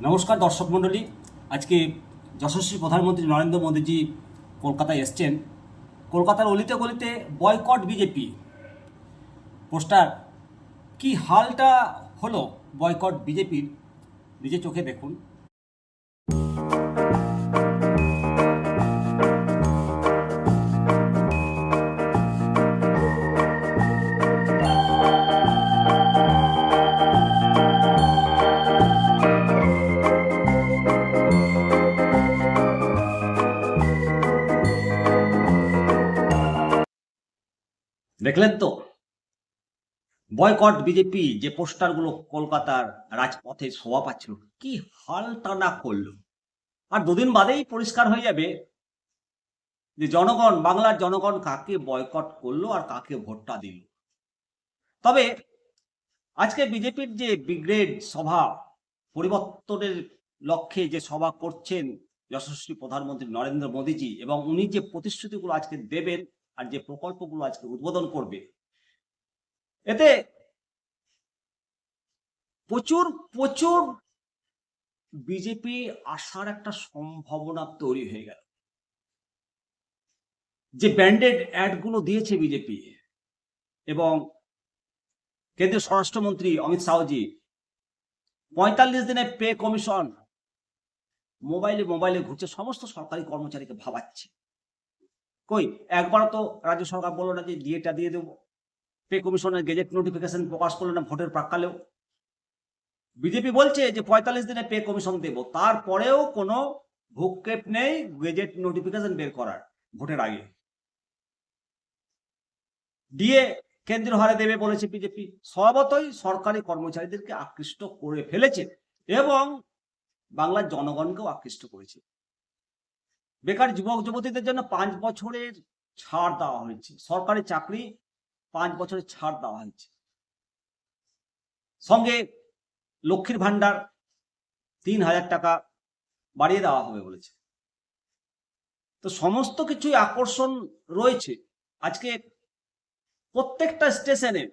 নমস্কার দর্শক মণ্ডলী। আজকে যশস্বী প্রধানমন্ত্রী নরেন্দ্র মোদীজি কলকাতায় এসছেন। কলকাতার অলিতে গলিতে বয়কট বিজেপি পোস্টার। কি হালটা হলো বয়কট বিজেপির, নিজে চোখে দেখুন। দেখলেন তো বয়কট বিজেপি যে পোস্টারগুলো কলকাতার রাজপথে শোভা পাচ্ছিল, কি হালটা না করলো। আর দুদিন বাদেই পরিষ্কার হয়ে যাবে যে জনগণ, বাংলার জনগণ কাকে বয়কট করলো আর কাকে ভোটটা দিল। তবে আজকে বিজেপির যে ব্রিগেড সভা, পরিবর্তনের লক্ষ্যে যে সভা করছেন যশস্বী প্রধানমন্ত্রী নরেন্দ্র মোদীজি, এবং উনি যে প্রতিশ্রুতিগুলো আজকে দেবেন আর যে প্রকল্পগুলো আজকে উদ্বোধন করবে, এতে প্রচুর প্রচুর বিজেপি আসার একটা সম্ভাবনা তৈরি হয়ে গেল। যে ব্যান্ডেড অ্যাডগুলো দিয়েছে বিজেপি এবং কেন্দ্রীয় স্বরাষ্ট্রমন্ত্রী অমিত শাহজি, ৪৫ দিনের পে কমিশন মোবাইলে মোবাইলে ঘুরছে, সমস্ত সরকারি কর্মচারীকে ভাবাচ্ছে। কই একবারও তো রাজ্য সরকার বললো না যে ডিএটা দিয়ে দেবো। পে কমিশনের গেজেট নোটিফিকেশন প্রকাশ করলো না ভোটের প্রাক্কালেও। বিজেপি বলছে যে ৪৫ দিনে পে কমিশন দেব, তারপরেও কোনো ভূক্ষেপ নেই গেজেট নোটিফিকেশন বের করার ভোটের আগে। দিয়ে কেন্দ্রীয় হারে দেবে বলেছে বিজেপি। স্বভাবতই সরকারি কর্মচারীদেরকে আকৃষ্ট করে ফেলেছে এবং বাংলার জনগণকেও আকৃষ্ট করেছে। বেকার যুবক যুবতীদের জন্য ৫ বছরের ছাড় দেওয়া হয়েছে, সরকারি চাকরি ৫ বছরের ছাড় দেওয়া হয়েছে। সঙ্গে লক্ষ্মীর ভান্ডার ৩,০০০ টাকা বাড়িয়ে দেওয়া হবে বলেছে। তো সমস্ত কিছুই আকর্ষণ রয়েছে। আজকে প্রত্যেকটা স্টেশনে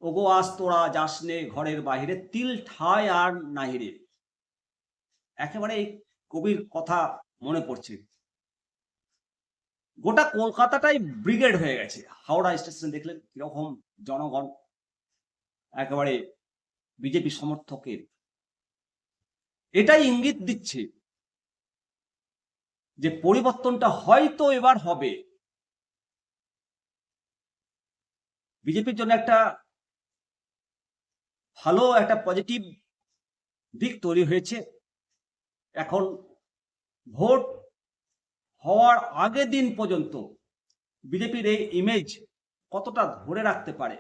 ওগো আজ তোরা যাসনে ঘরের বাহিরে, তিল ঠায় আর নাহিরে। একেবারে এই কবির কথা মনে পড়ছে। গোটা কলকাতাটাই ব্রিগেড হয়ে গেছে। হাওড়া স্টেশন দেখলেন কিরকম জনগণ, একেবারে বিজেপি সমর্থকের। এটাই ইঙ্গিত দিচ্ছে যে পরিবর্তনটা হয়তো এবার হবে। বিজেপির জন্য একটা ভালো একটা পজিটিভ দিক তৈরি হয়েছে। এখন ভোট হওয়ার আগের দিন পর্যন্ত বিজেপির এই ইমেজ কতটা ধরে রাখতে পারে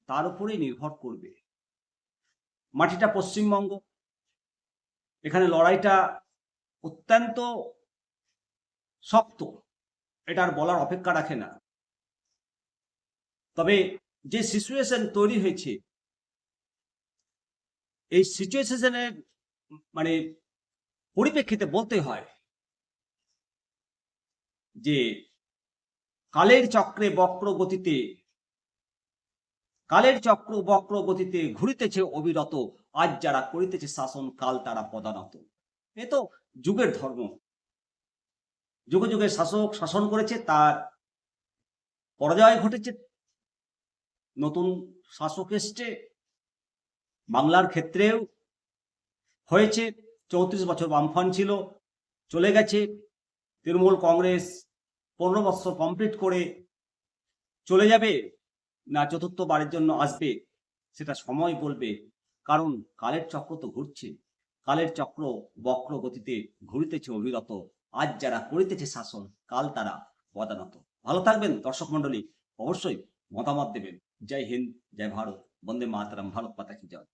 তার উপরেই নির্ভর করবে। মাটিটা পশ্চিমবঙ্গ, এখানে লড়াইটা অত্যন্ত শক্ত, এটার বলার অপেক্ষা রাখে না। তবে যে সিচুয়েশন তৈরি হয়েছে, এই সিচুয়েশনের মানে পরিপ্রেক্ষিতে বলতে হয় যে কালের চক্রে বক্র গতিতে, কালের চক্র বক্র গতিতে ঘুরিতেছে অবিরত, আজ যারা করিতেছে শাসন কাল তারা পদানত। এ তো যুগের ধর্ম। যুগে যুগে শাসক শাসন করেছে, তার পরাজয় ঘটেছে, নতুন শাসক এসছে। বাংলার ক্ষেত্রেও হয়েছে। ৩৪ বছর বামফ্রন্ট ছিল, চলে গেছে। তৃণমূল কংগ্রেস ১৫ বছর কমপ্লিট করে চলে যাবে না চতুর্থবারের জন্য আসবে, সেটা সময় বলবে। কারণ কালের চক্র তো ঘুরছে, কালের চক্র বক্র গতিতে ঘুরিতেছে অবিরত, আজ যারা করিতেছে শাসন কাল তারা পদানত। ভালো থাকবেন দর্শক মন্ডলী, অবশ্যই মতামত দেবেন। জয় হিন্দ, জয় ভারত, বন্দে মাতরম, ভারত মাতা কি জয়।